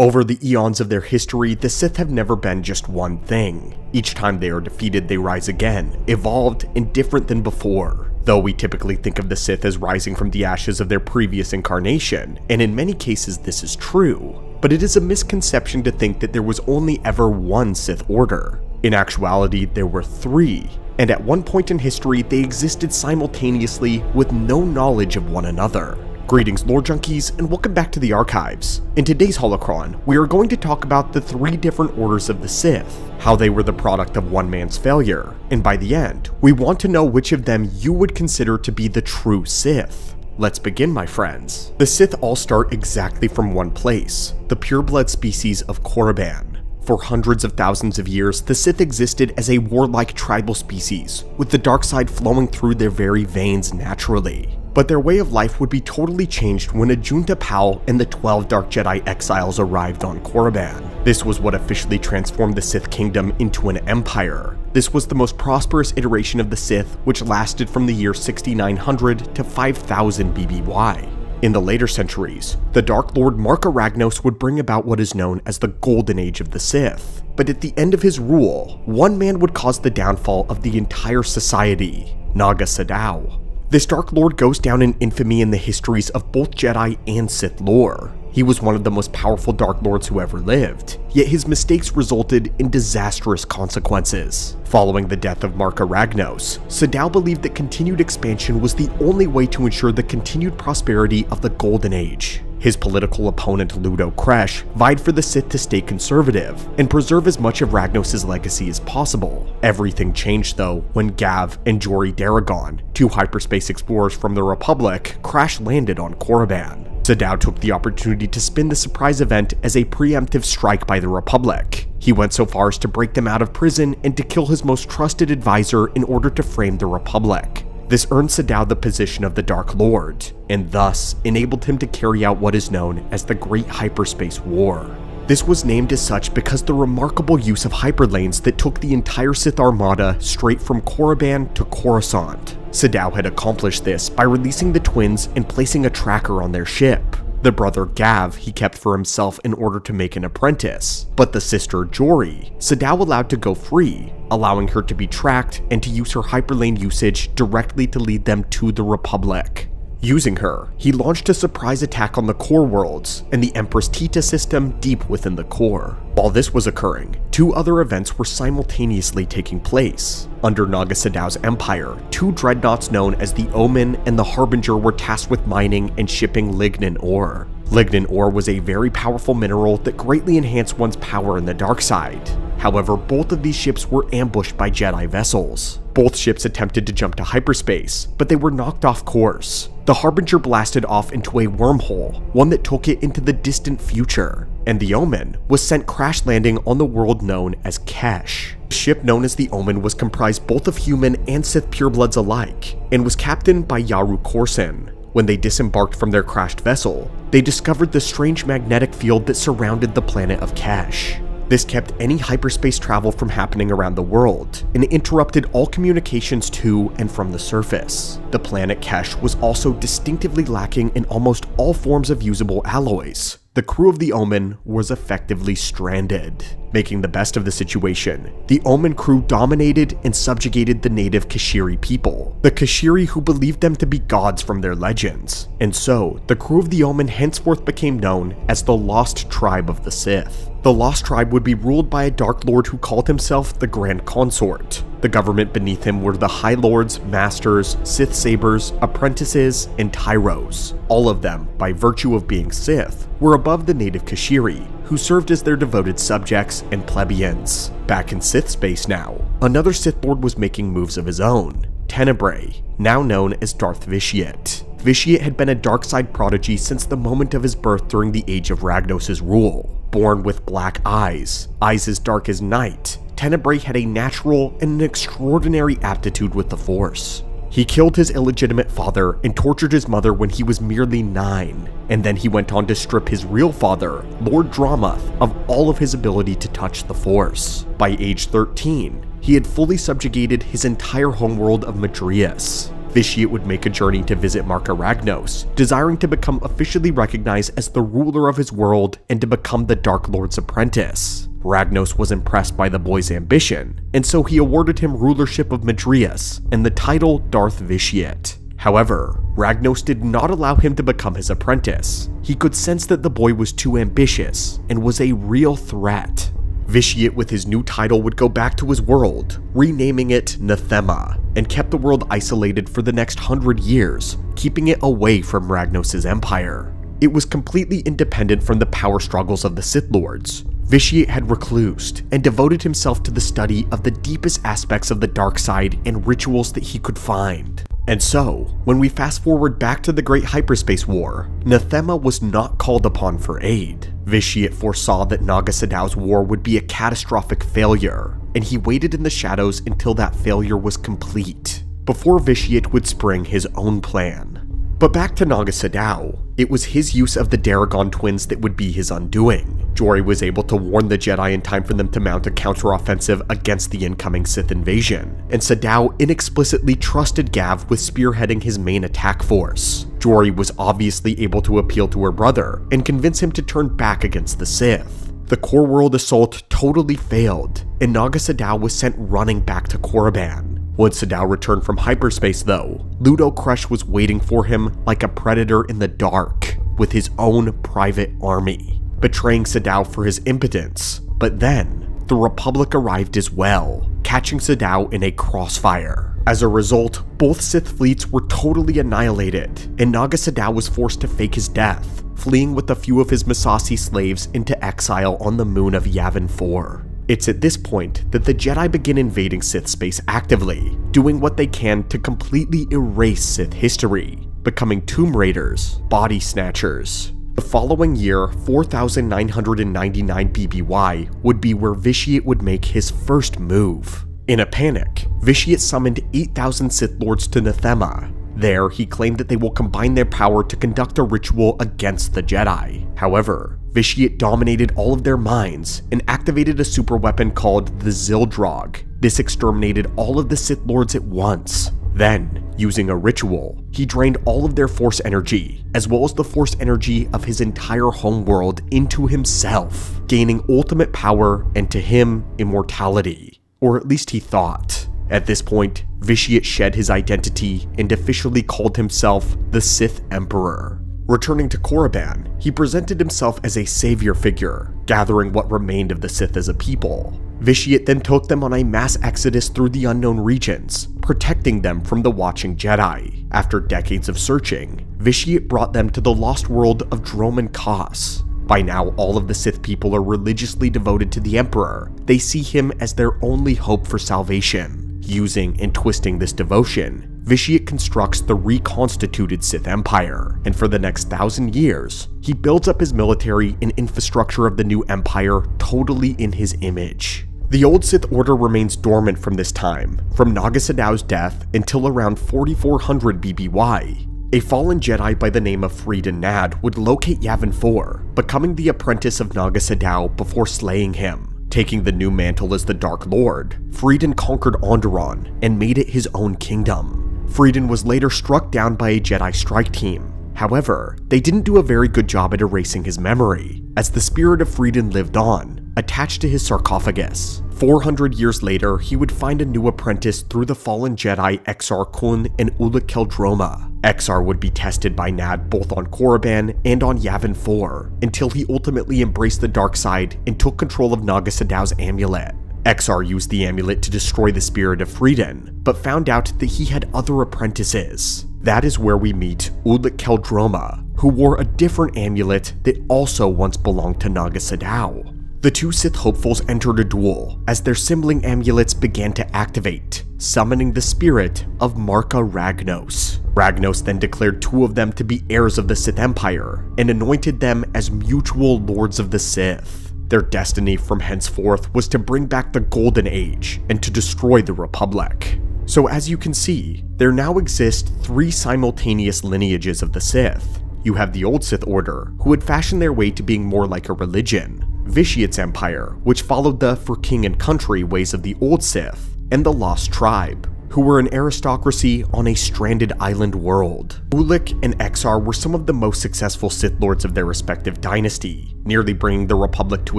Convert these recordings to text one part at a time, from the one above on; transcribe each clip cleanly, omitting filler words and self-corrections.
Over the eons of their history, the Sith have never been just one thing. Each time they are defeated, they rise again, evolved and different than before. Though we typically think of the Sith as rising from the ashes of their previous incarnation, and in many cases this is true, but it is a misconception to think that there was only ever one Sith Order. In actuality, there were three, and at one point in history they existed simultaneously with no knowledge of one another. Greetings lore junkies, and welcome back to the archives. In today's holocron, we are going to talk about the three different orders of the Sith, how they were the product of one man's failure, and by the end, we want to know which of them you would consider to be the true Sith. Let's begin, my friends. The Sith all start exactly from one place, the pureblood species of Korriban. For hundreds of thousands of years, the Sith existed as a warlike tribal species, with the dark side flowing through their very veins naturally. But their way of life would be totally changed when Ajunta Pal and the 12 Dark Jedi exiles arrived on Korriban. This was what officially transformed the Sith kingdom into an empire. This was the most prosperous iteration of the Sith, which lasted from the year 6900 to 5000 BBY. In the later centuries, the Dark Lord Marka Ragnos would bring about what is known as the Golden Age of the Sith. But at the end of his rule, one man would cause the downfall of the entire society, Naga Sadow. This Dark Lord goes down in infamy in the histories of both Jedi and Sith lore. He was one of the most powerful Dark Lords who ever lived, yet his mistakes resulted in disastrous consequences. Following the death of Marka Ragnos, Sadow believed that continued expansion was the only way to ensure the continued prosperity of the Golden Age. His political opponent Ludo Kesh vied for the Sith to stay conservative and preserve as much of Ragnos' legacy as possible. Everything changed though when Gav and Jory Daragon, two hyperspace explorers from the Republic, crash-landed on Korriban. Sadow took the opportunity to spin the surprise event as a preemptive strike by the Republic. He went so far as to break them out of prison and to kill his most trusted advisor in order to frame the Republic. This earned Sadow the position of the Dark Lord, and thus enabled him to carry out what is known as the Great Hyperspace War. This was named as such because the remarkable use of hyperlanes that took the entire Sith Armada straight from Korriban to Coruscant. Sadow had accomplished this by releasing the twins and placing a tracker on their ship. The brother Gav he kept for himself in order to make an apprentice, but the sister Jory, Sadow allowed to go free, allowing her to be tracked and to use her hyperlane usage directly to lead them to the Republic. Using her, he launched a surprise attack on the core worlds and the Empress Tita system deep within the core. While this was occurring, two other events were simultaneously taking place. Under Naga Sadow's empire, two dreadnoughts known as the Omen and the Harbinger were tasked with mining and shipping lignin ore. Lignin ore was a very powerful mineral that greatly enhanced one's power in the dark side. However, both of these ships were ambushed by Jedi vessels. Both ships attempted to jump to hyperspace, but they were knocked off course. The Harbinger blasted off into a wormhole, one that took it into the distant future, and the Omen was sent crash landing on the world known as Kesh. The ship known as the Omen was comprised both of human and Sith purebloods alike, and was captained by Yaru Korsan. When they disembarked from their crashed vessel, they discovered the strange magnetic field that surrounded the planet of Kesh. This kept any hyperspace travel from happening around the world, and interrupted all communications to and from the surface. The planet Kesh was also distinctively lacking in almost all forms of usable alloys. The crew of the Omen was effectively stranded. Making the best of the situation, the Omen crew dominated and subjugated the native Kashiri people, the Kashiri who believed them to be gods from their legends, and so the crew of the Omen henceforth became known as the Lost Tribe of the Sith. The Lost Tribe would be ruled by a Dark Lord who called himself the Grand Consort. The government beneath him were the High Lords, Masters, Sith Sabers, Apprentices, and Tyros. All of them, by virtue of being Sith, were above the native Kashiri, who served as their devoted subjects and plebeians. Back in Sith space now, another Sith Lord was making moves of his own, Tenebrae, now known as Darth Vitiate. Vitiate had been a dark side prodigy since the moment of his birth during the age of Ragnos' rule. Born with black eyes as dark as night, Tenebrae had a natural and an extraordinary aptitude with the Force. He killed his illegitimate father and tortured his mother when he was merely 9, and then he went on to strip his real father, Lord Dromuth, of all of his ability to touch the Force. By age 13, he had fully subjugated his entire homeworld of Madrius. Vitiate would make a journey to visit Marka Ragnos, desiring to become officially recognized as the ruler of his world and to become the Dark Lord's apprentice. Ragnos was impressed by the boy's ambition, and so he awarded him rulership of Madrius and the title Darth Vitiate. However, Ragnos did not allow him to become his apprentice. He could sense that the boy was too ambitious and was a real threat. Vitiate with his new title would go back to his world, renaming it Nathema, and kept the world isolated for the next 100 years, keeping it away from Ragnos' empire. It was completely independent from the power struggles of the Sith Lords. Vitiate had reclused and devoted himself to the study of the deepest aspects of the dark side and rituals that he could find. And so, when we fast forward back to the Great Hyperspace War, Nathema was not called upon for aid. Vitiate foresaw that Naga Sadow's war would be a catastrophic failure, and he waited in the shadows until that failure was complete, before Vitiate would spring his own plan. But back to Naga Sadow, it was his use of the Daragon twins that would be his undoing. Jory was able to warn the Jedi in time for them to mount a counteroffensive against the incoming Sith invasion, and Sadow inexplicitly trusted Gav with spearheading his main attack force. Jory was obviously able to appeal to her brother and convince him to turn back against the Sith. The core world assault totally failed, and Naga Sadow was sent running back to Korriban. Once Sadow returned from hyperspace though, Ludo Kresh was waiting for him like a predator in the dark, with his own private army, betraying Sadow for his impotence. But then, the Republic arrived as well, catching Sadow in a crossfire. As a result, both Sith fleets were totally annihilated, and Naga Sadow was forced to fake his death, fleeing with a few of his Massassi slaves into exile on the moon of Yavin 4. It's at this point that the Jedi begin invading Sith space actively, doing what they can to completely erase Sith history, becoming Tomb Raiders, Body Snatchers. The following year, 4999 BBY would be where Vitiate would make his first move. In a panic, Vitiate summoned 8,000 Sith Lords to Nathema. There, he claimed that they will combine their power to conduct a ritual against the Jedi. However, Vitiate dominated all of their minds and activated a superweapon called the Zildrog. This exterminated all of the Sith Lords at once. Then, using a ritual, he drained all of their force energy, as well as the force energy of his entire homeworld into himself, gaining ultimate power and to him, immortality. Or at least he thought. At this point, Vitiate shed his identity and officially called himself the Sith Emperor. Returning to Korriban, he presented himself as a savior figure, gathering what remained of the Sith as a people. Vitiate then took them on a mass exodus through the unknown regions, protecting them from the watching Jedi. After decades of searching, Vitiate brought them to the lost world of Droman Kos. By now, all of the Sith people are religiously devoted to the Emperor. They see him as their only hope for salvation. Using and twisting this devotion, Vitiate constructs the reconstituted Sith Empire, and for the next 1,000 years, he builds up his military and infrastructure of the new empire totally in his image. The old Sith Order remains dormant from this time, from Naga Sadow's death until around 4400 BBY. A fallen Jedi by the name of Freedon Nad would locate Yavin 4, becoming the apprentice of Naga Sadow before slaying him. Taking the new mantle as the Dark Lord, Freedon conquered Onderon and made it his own kingdom. Freedon was later struck down by a Jedi strike team. However, they didn't do a very good job at erasing his memory, as the spirit of Freedon lived on, attached to his sarcophagus. 400 years later, he would find a new apprentice through the fallen Jedi Exar Kun and Ulic Qel-Droma. Exar would be tested by Nad both on Korriban and on Yavin 4, until he ultimately embraced the dark side and took control of Naga Sadow's amulet. Exar used the amulet to destroy the spirit of Freedon, but found out that he had other apprentices. That is where we meet Ulic Qel-Droma, who wore a different amulet that also once belonged to Naga Sadow. The two Sith hopefuls entered a duel as their sibling amulets began to activate, summoning the spirit of Marka Ragnos. Ragnos then declared two of them to be heirs of the Sith Empire and anointed them as mutual lords of the Sith. Their destiny from henceforth was to bring back the Golden Age and to destroy the Republic. So as you can see, there now exist three simultaneous lineages of the Sith. You have the old Sith Order, who had fashioned their way to being more like a religion, Vitiate's empire, which followed the for king and country ways of the old Sith, and the Lost Tribe, who were an aristocracy on a stranded island world. Ulic and Exar were some of the most successful Sith Lords of their respective dynasty, nearly bringing the Republic to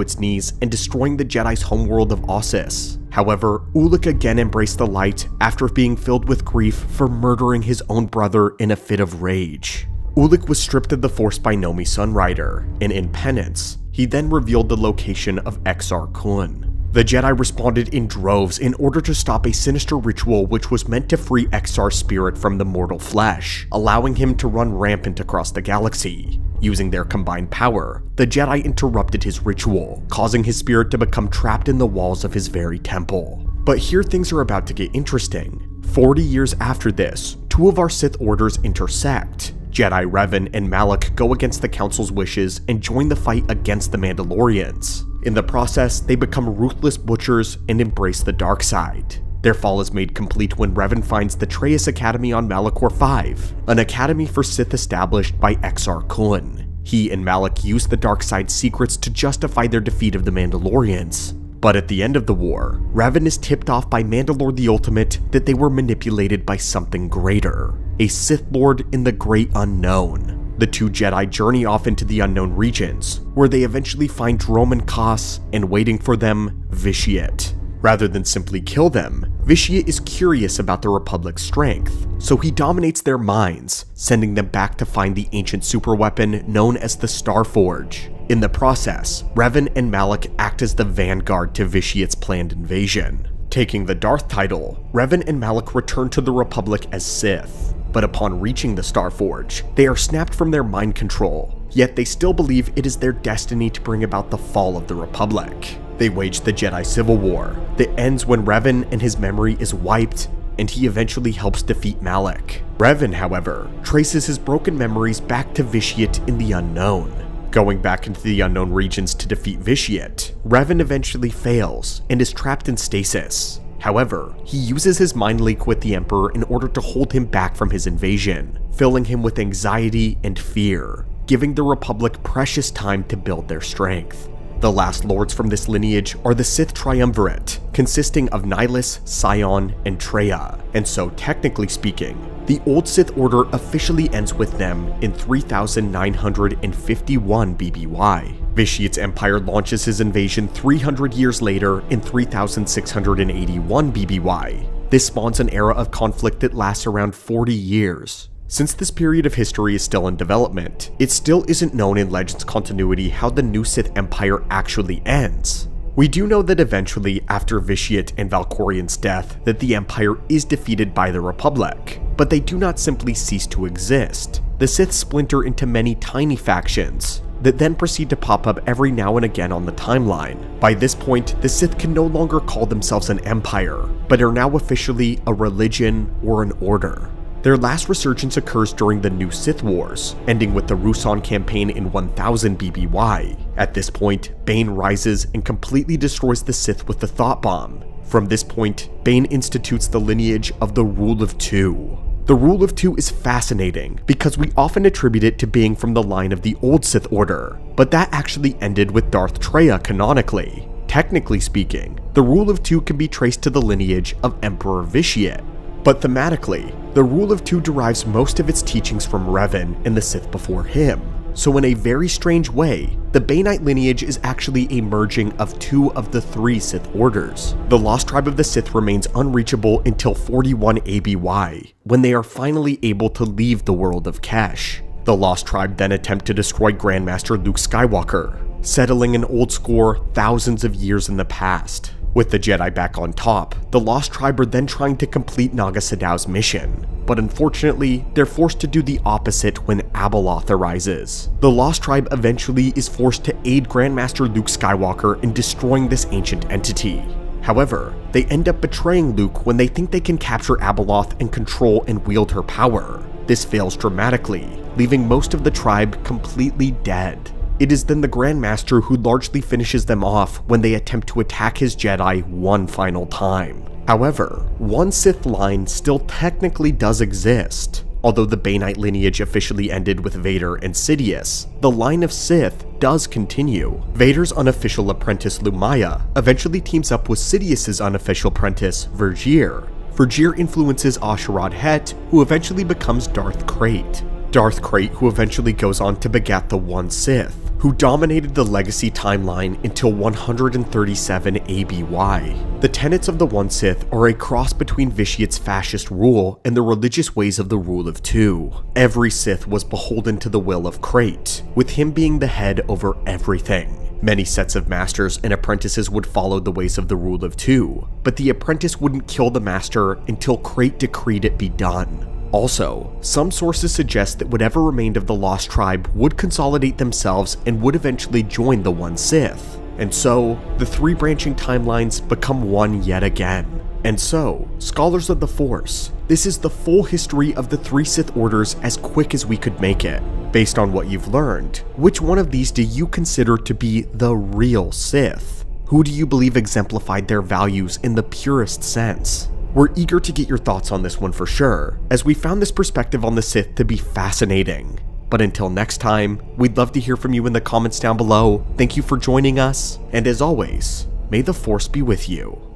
its knees and destroying the Jedi's homeworld of Ossus. However, Ulic again embraced the light after being filled with grief for murdering his own brother in a fit of rage. Ulic was stripped of the Force by Nomi Sunrider, and in penance, he then revealed the location of Exar Kun. The Jedi responded in droves in order to stop a sinister ritual which was meant to free Exar's spirit from the mortal flesh, allowing him to run rampant across the galaxy. Using their combined power, the Jedi interrupted his ritual, causing his spirit to become trapped in the walls of his very temple. But here things are about to get interesting. 40 years after this, two of our Sith Orders intersect. Jedi Revan and Malak go against the Council's wishes and join the fight against the Mandalorians. In the process, they become ruthless butchers and embrace the dark side. Their fall is made complete when Revan finds the Treyas Academy on Malachor 5, an academy for Sith established by Exar Kun. He and Malak use the dark side's secrets to justify their defeat of the Mandalorians. But at the end of the war, Revan is tipped off by Mandalore the Ultimate that they were manipulated by something greater, a Sith Lord in the great unknown. The two Jedi journey off into the unknown regions, where they eventually find Drome and Kos, and waiting for them, Vitiate. Rather than simply kill them, Vitiate is curious about the Republic's strength, so he dominates their minds, sending them back to find the ancient superweapon known as the Starforge. In the process, Revan and Malak act as the vanguard to Vitiate's planned invasion. Taking the Darth title, Revan and Malak return to the Republic as Sith. But upon reaching the Starforge, they are snapped from their mind control, yet they still believe it is their destiny to bring about the fall of the Republic. They wage the Jedi Civil War that ends when Revan and his memory is wiped, and he eventually helps defeat Malak. Revan, however, traces his broken memories back to Vitiate in the unknown. Going back into the unknown regions to defeat Vitiate, Revan eventually fails and is trapped in stasis. However, he uses his mind leak with the Emperor in order to hold him back from his invasion, filling him with anxiety and fear, giving the Republic precious time to build their strength. The last lords from this lineage are the Sith Triumvirate, consisting of Nihilus, Sion, and Traya, and so technically speaking, the old Sith Order officially ends with them in 3951 BBY. Vitiate's empire launches his invasion 300 years later in 3681 BBY. This spawns an era of conflict that lasts around 40 years. Since this period of history is still in development, it still isn't known in Legends continuity how the new Sith Empire actually ends. We do know that eventually, after Vitiate and Valkorian's death, that the Empire is defeated by the Republic, but they do not simply cease to exist. The Sith splinter into many tiny factions that then proceed to pop up every now and again on the timeline. By this point, the Sith can no longer call themselves an empire, but are now officially a religion or an order. Their last resurgence occurs during the New Sith Wars, ending with the Ruusan campaign in 1000 BBY. At this point, Bane rises and completely destroys the Sith with the Thought Bomb. From this point, Bane institutes the lineage of the Rule of Two. The Rule of Two is fascinating because we often attribute it to being from the line of the old Sith Order, but that actually ended with Darth Traya canonically. Technically speaking, the Rule of Two can be traced to the lineage of Emperor Vitiate. But thematically, the Rule of Two derives most of its teachings from Revan and the Sith before him. So in a very strange way, the Baneite lineage is actually a merging of two of the three Sith Orders. The Lost Tribe of the Sith remains unreachable until 41 ABY, when they are finally able to leave the world of Kesh. The Lost Tribe then attempt to destroy Grandmaster Luke Skywalker, settling an old score thousands of years in the past. With the Jedi back on top, the Lost Tribe are then trying to complete Naga Sadow's mission, but unfortunately, they're forced to do the opposite when Abeloth arises. The Lost Tribe eventually is forced to aid Grandmaster Luke Skywalker in destroying this ancient entity. However, they end up betraying Luke when they think they can capture Abeloth and control and wield her power. This fails dramatically, leaving most of the tribe completely dead. It is then the Grandmaster who largely finishes them off when they attempt to attack his Jedi one final time. However, one Sith line still technically does exist. Although the Baneite lineage officially ended with Vader and Sidious, the line of Sith does continue. Vader's unofficial apprentice Lumaya eventually teams up with Sidious's unofficial apprentice Vergir. Vergir influences Asherad Het, who eventually becomes Darth Krayt. Darth Krayt, who eventually goes on to begat the One Sith, who dominated the legacy timeline until 137 ABY. The tenets of the One Sith are a cross between Vitiate's fascist rule and the religious ways of the Rule of Two. Every Sith was beholden to the will of Krayt, with him being the head over everything. Many sets of masters and apprentices would follow the ways of the Rule of Two, but the apprentice wouldn't kill the master until Krayt decreed it be done. Also, some sources suggest that whatever remained of the Lost Tribe would consolidate themselves and would eventually join the One Sith. And so, the three branching timelines become one yet again. And so, scholars of the Force, this is the full history of the three Sith Orders as quick as we could make it. Based on what you've learned, which one of these do you consider to be the real Sith? Who do you believe exemplified their values in the purest sense? We're eager to get your thoughts on this one for sure, as we found this perspective on the Sith to be fascinating. But until next time, we'd love to hear from you in the comments down below. Thank you for joining us, and as always, may the Force be with you.